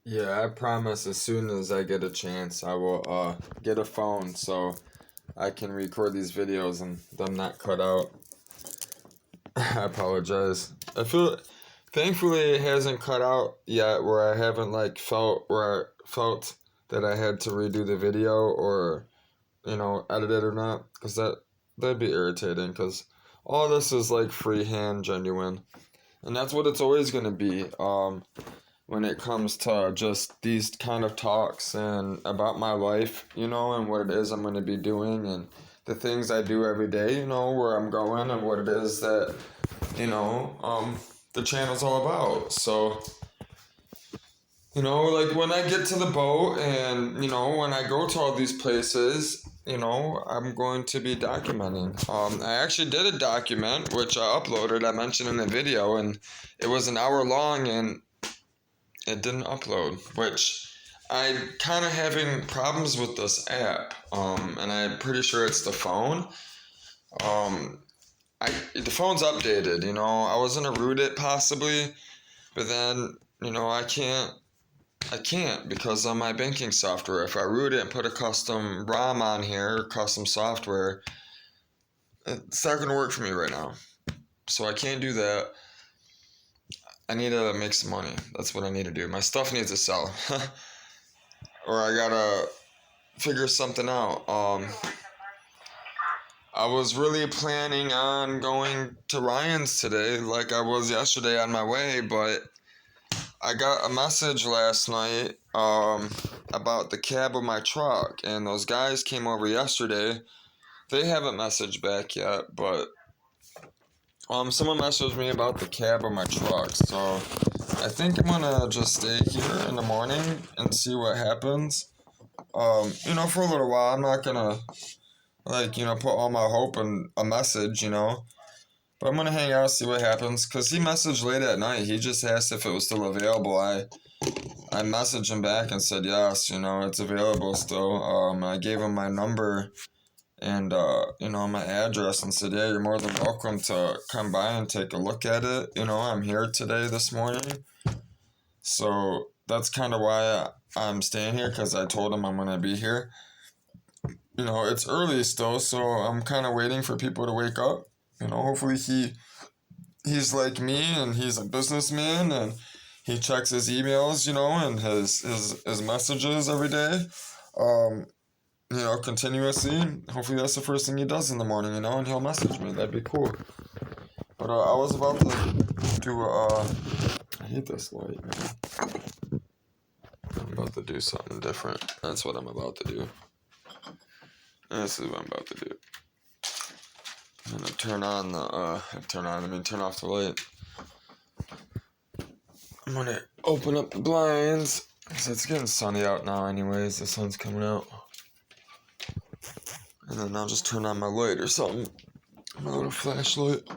Yeah, I promise as soon as I get a chance, I will get a phone so I can record these videos and them not cut out. I apologize. I feel thankfully it hasn't cut out yet where I haven't like felt that I had to redo the video or edit it or not cuz that'd be irritating cuz all this is like freehand genuine. And that's what it's always going to be. When it comes to just these kind of talks and about my life, and what it is I'm going to be doing and the things I do every day, where I'm going and what it is that, you know, um, the channel's all about. So, like when I get to the boat and, when I go to all these places, I'm going to be documenting. I actually did a document, which I uploaded, I mentioned in the video, and it was an hour long and it didn't upload, which I'm kind of having problems with this app. And I'm pretty sure it's the phone. Um, the phone's updated. I was gonna root it possibly, but then I can't because of my banking software. If I root it and put a custom ROM on here, custom software, it's not gonna work for me right now. So I can't do that. I need to make some money. That's what I need to do. My stuff needs to sell. Or I gotta figure something out. I was really planning on going to Ryan's today, like I was yesterday on my way, but I got a message last night about the cab of my truck, and those guys came over yesterday. They haven't messaged back yet, but someone messaged me about the cab of my truck, so I think I'm gonna just stay here in the morning and see what happens. For a little while. I'm not gonna put all my hope in a message, But I'm gonna hang out, see what happens. Cause he messaged late at night. He just asked if it was still available. I messaged him back and said yes, it's available still. I gave him my number and my address and said, yeah, you're more than welcome to come by and take a look at it. I'm here today this morning, so that's kind of why I'm staying here. Cause I told him I'm gonna be here. It's early still, so I'm kind of waiting for people to wake up. Hopefully he's like me and he's a businessman and he checks his emails, and his messages every day, um, continuously. Hopefully that's the first thing he does in the morning, and he'll message me. That'd be cool. But I was about to do I hate this light, man. I'm about to do something different. That's what I'm about to do. This is what I'm about to do. I'm gonna turn off the light. I'm gonna open up the blinds because it's getting sunny out now anyways. The sun's coming out. And then I'll just turn on my light or something. My little flashlight.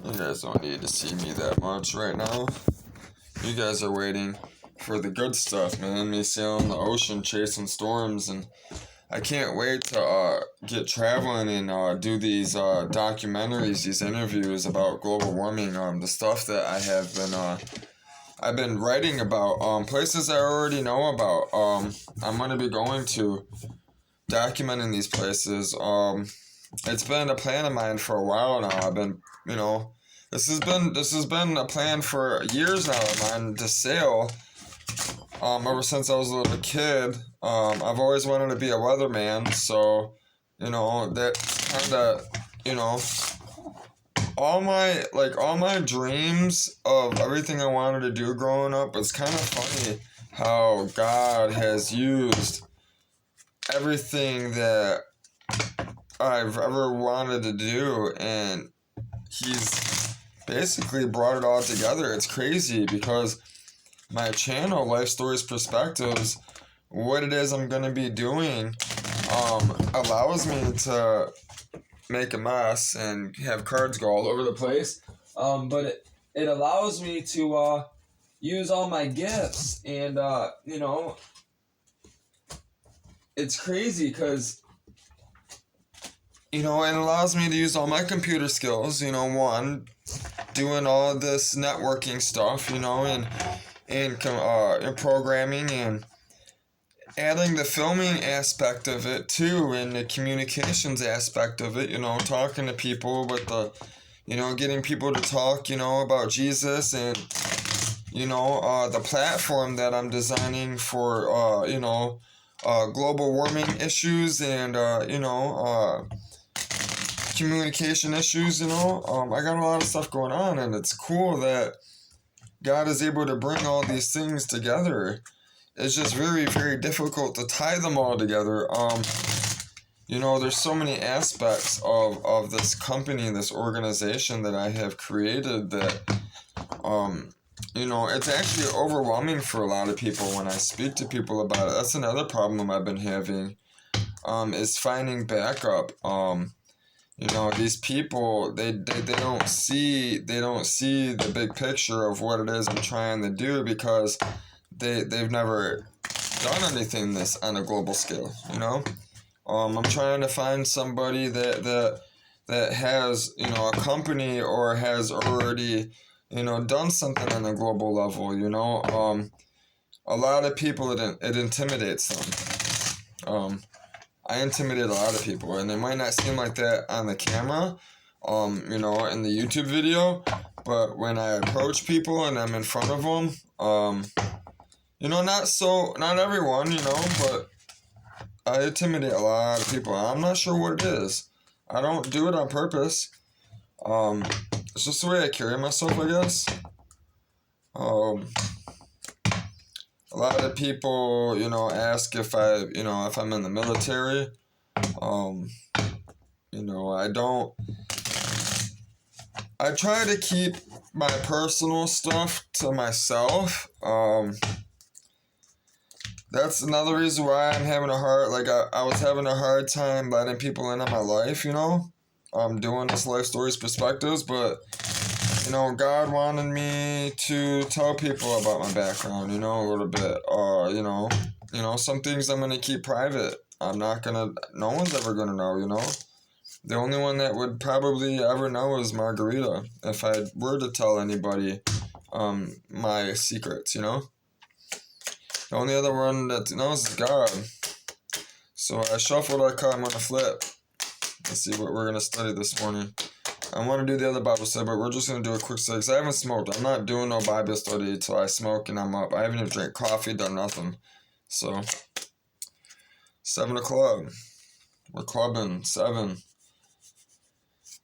You guys don't need to see me that much right now. You guys are waiting for the good stuff, man. Me sailing the ocean, chasing storms, and I can't wait to get traveling and do these documentaries, these interviews about global warming. The stuff that I've been writing about, places I already know about. I'm gonna be going to documenting these places. It's been a plan of mine for a while now. I've been, this has been a plan for years now of mine to sail. Ever since I was a little kid, I've always wanted to be a weatherman, so, that's kind of, all my dreams of everything I wanted to do growing up, it's kind of funny how God has used everything that I've ever wanted to do, and He's basically brought it all together. It's crazy because my channel, Life Stories Perspectives, what it is I'm gonna be doing, allows me to make a mess and have cards go all over the place. But it allows me to use all my gifts, and it's crazy because you know, it allows me to use all my computer skills, you know, one, doing all this networking stuff, you know, and programming, and adding the filming aspect of it too, and the communications aspect of it, you know, talking to people with the, you know, getting people to talk, you know, about Jesus, and, you know, the platform that I'm designing for, global warming issues, and, communication issues, you know. I got a lot of stuff going on, and it's cool that God is able to bring all these things together. It's just very, very difficult to tie them all together. You know, there's so many aspects of this company, this organization that I have created that, you know, it's actually overwhelming for a lot of people when I speak to people about it. That's another problem I've been having, is finding backup. You know, these people, they don't see the big picture of what it is I'm trying to do, because they've never done anything this on a global scale, you know. I'm trying to find somebody that has, you know, a company, or has already, you know, done something on a global level, you know. A lot of people, it intimidates them. I intimidate a lot of people, and it might not seem like that on the camera, you know, in the YouTube video, but when I approach people and I'm in front of them, you know, not everyone, you know, but I intimidate a lot of people. I'm not sure what it is. I don't do it on purpose. It's just the way I carry myself, I guess. A lot of people, you know, ask if I'm in the military. You know, I try to keep my personal stuff to myself. That's another reason why I'm having I was having a hard time letting people into my life, you know. I'm doing this Life Stories Perspectives, but, you know, God wanted me to tell people about my background, you know, a little bit. You know, some things I'm gonna keep private. No one's ever gonna know, you know. The only one that would probably ever know is Margarita, if I were to tell anybody, my secrets, you know. The only other one that knows is God. So I shuffled our card. I'm going to flip. Let's see what we're going to study this morning. I want to do the other Bible study, but we're just going to do a quick study, because I haven't smoked. I'm not doing no Bible study until I smoke and I'm up. I haven't even drank coffee, done nothing. So, 7 o'clock. We're clubbing. 7.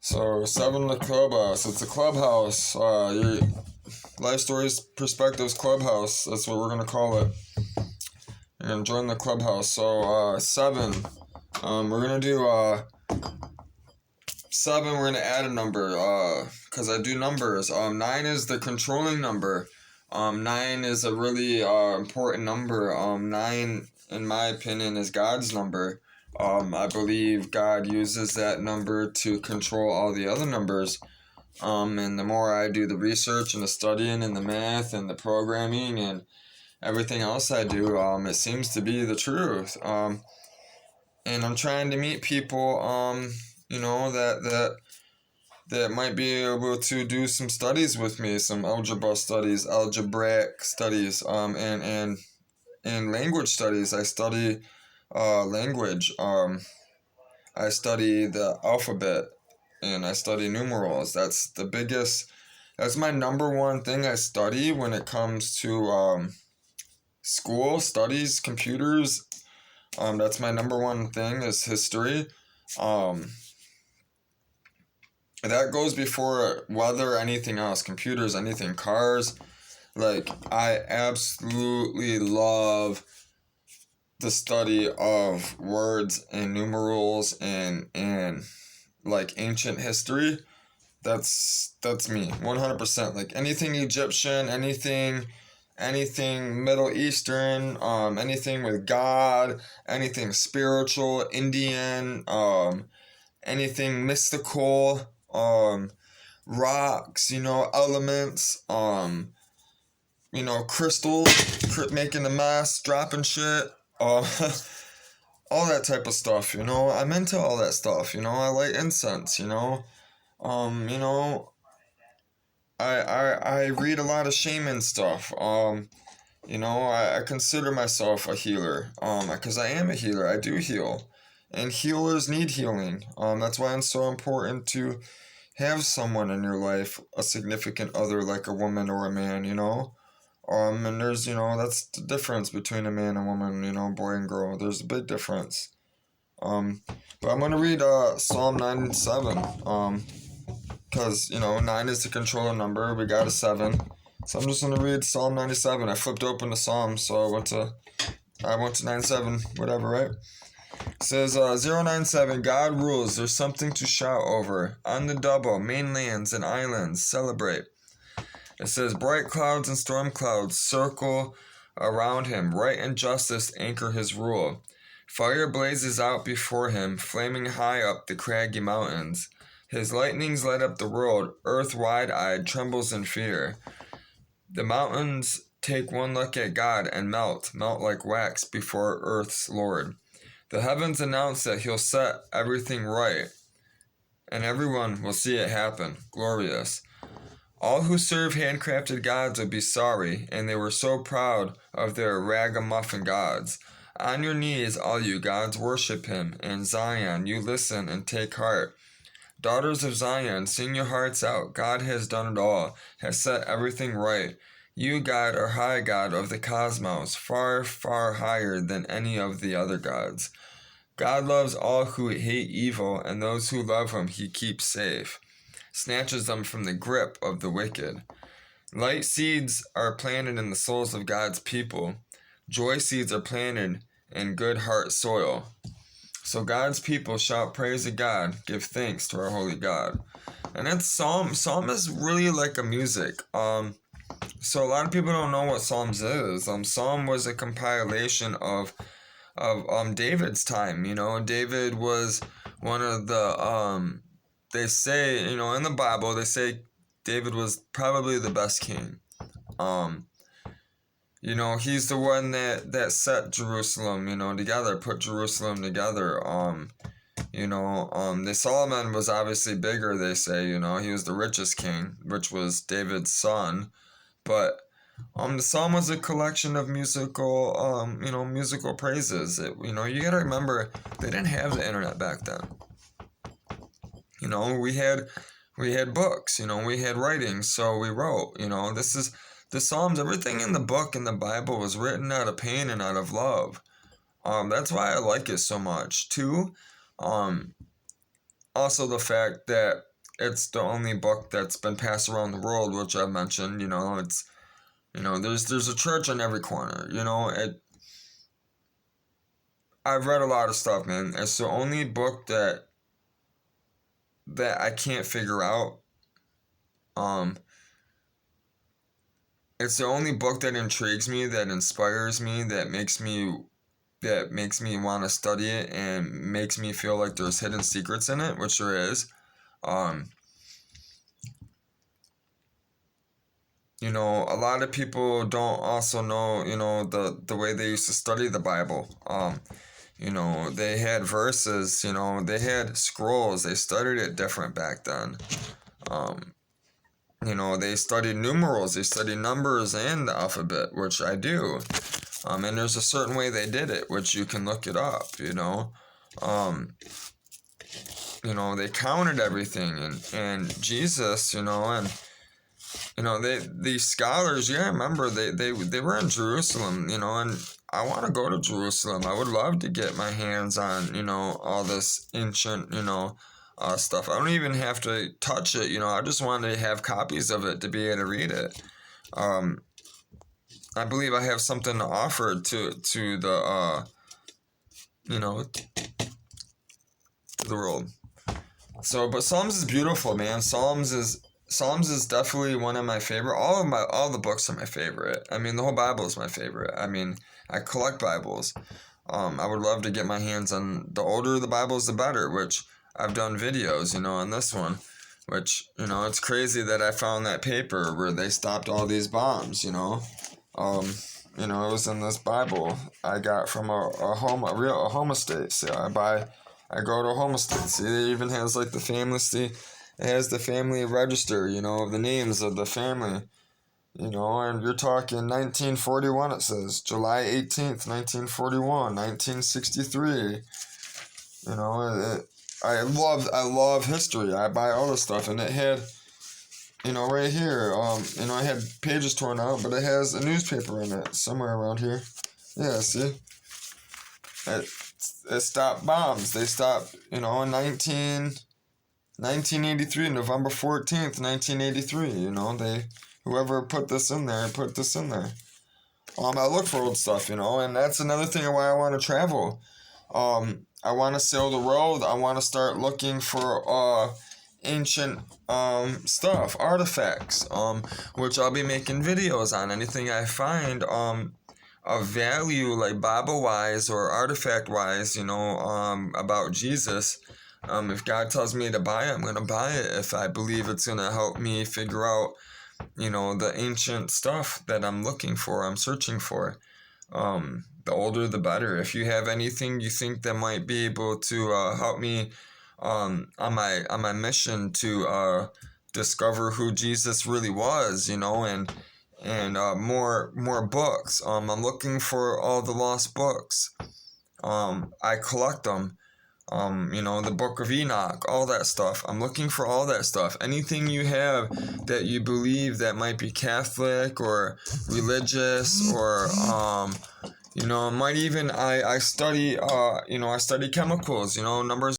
So, 7 the clubhouse. It's a clubhouse. Your Life Stories Perspectives Clubhouse. That's what we're going to call it. You're going to join the clubhouse. So, 7. We're going to do, 7, we're going to add a number, because I do numbers. 9 is the controlling number. 9 is a really, important number. 9, in my opinion, is God's number. I believe God uses that number to control all the other numbers. And the more I do the research and the studying and the math and the programming and everything else I do, it seems to be the truth. And I'm trying to meet people, you know, that might be able to do some studies with me, some algebra studies, algebraic studies, and language studies. I study language. I study the alphabet, and I study numerals. That's my number one thing I study when it comes to school studies, computers. That's my number one thing, is history. That goes before weather, anything else, computers, anything, cars. Like, I absolutely love the study of words and numerals and like ancient history. That's me, 100%. Like anything Egyptian, anything Middle Eastern, anything with God, anything spiritual, Indian, anything mystical, rocks, you know, elements, you know, crystals, making a mess, dropping shit. all that type of stuff, you know. I'm into all that stuff, you know. I light incense, you know. You know, I read a lot of shaman stuff. You know, I consider myself a healer. Because I am a healer. I do heal. And healers need healing. That's why it's so important to have someone in your life, a significant other like a woman or a man, you know? And there's, you know, that's the difference between a man and woman, you know, boy and girl. There's a big difference. Um, but I'm gonna read Psalm 97. Because, you know, 9 is the controller number. We got a 7. So I'm just gonna read Psalm 97. I flipped open the Psalm, so I went to 97, whatever, right? It says 097, God rules, there's something to shout over. On the double, mainlands and islands, celebrate. It says bright clouds and storm clouds circle around him. Right and justice anchor his rule. Fire blazes out before him, flaming high up the craggy mountains. His lightnings light up the world. Earth wide-eyed trembles in fear. The mountains take one look at God and melt like wax before Earth's Lord. The heavens announce that he'll set everything right, and everyone will see it happen. Glorious. All who serve handcrafted gods will be sorry, and they were so proud of their ragamuffin gods. On your knees, all you gods, worship him. In Zion, you listen and take heart. Daughters of Zion, sing your hearts out. God has done it all, has set everything right. You, God, are high God of the cosmos, far, far higher than any of the other gods. God loves all who hate evil, and those who love him he keeps safe, snatches them from the grip of the wicked. Light seeds are planted in the souls of God's people. Joy seeds are planted in good heart soil. So God's people shout praise to God, give thanks to our holy God. And that's Psalm. Psalm is really like a music. So a lot of people don't know what Psalms is. Psalm was a compilation of David's time. You know, David was one of the they say, you know, in the Bible they say David was probably the best king. You know, he's the one that set Jerusalem, you know, together, put Jerusalem together. The Solomon was obviously bigger, they say, you know, he was the richest king, which was David's son. But the psalm was a collection of musical praises. You gotta remember, they didn't have the internet back then. You know, we had books, you know, we had writings, so we wrote, you know, the Psalms, everything in the book in the Bible was written out of pain and out of love. That's why I like it so much. Too, also the fact that it's the only book that's been passed around the world, which I've mentioned, you know, there's a church on every corner, you know, I've read a lot of stuff, man. It's the only book that I can't figure out. It's the only book that intrigues me, that inspires me, that makes me want to study it and makes me feel like there's hidden secrets in it, which there is. You know, a lot of people don't also know, you know, the way they used to study the Bible. You know, they had verses, you know, they had scrolls. They studied it different back then. You know, they studied numerals, they studied numbers and the alphabet, which I do. And there's a certain way they did it, which you can look it up, you know. They counted everything, and Jesus, you know, and you know, these scholars, yeah, I remember they were in Jerusalem, you know, and I want to go to Jerusalem. I would love to get my hands on, you know, all this ancient, you know, stuff. I don't even have to touch it, you know. I just wanted to have copies of it to be able to read it. I believe I have something to offer to the to the world. So, but Psalms is beautiful, man. Psalms is definitely one of my favorite. All the books are my favorite. I mean, the whole Bible is my favorite. I mean, I collect Bibles. I would love to get my hands on, the older the Bibles, the better, which I've done videos, you know, on this one, which, you know, it's crazy that I found that paper where they stopped all these bombs, you know. You know, it was in this Bible I got from a home estate. See, I go to a home estate. See, it even has like the family. See, it has the family register. You know, of the names of the family. You know, and you're talking 1941. It says July 18th, 1941, 1963. You know, I love history. I buy all this stuff, and it had, you know, right here. You know, I had pages torn out, but it has a newspaper in it somewhere around here. Yeah, see, it stopped bombs. They stopped, you know, in 1983, November 14th, 1983. You know, whoever put this in there put this in there. I look for old stuff, you know, and that's another thing why I want to travel. I want to sail the world. I want to start looking for ancient stuff, artifacts, which I'll be making videos on. Anything I find of value, like Bible wise or artifact wise, you know, about Jesus. If God tells me to buy it, I'm gonna buy it if I believe it's gonna help me figure out, you know, the ancient stuff that I'm looking for, I'm searching for. The older the better. If you have anything you think that might be able to help me on my mission to discover who Jesus really was, you know, and more books. I'm looking for all the lost books. I collect them. You know, the Book of Enoch, all that stuff. I'm looking for all that stuff. Anything you have that you believe that might be Catholic or religious or you know, might even I study you know, I study chemicals, you know, numbers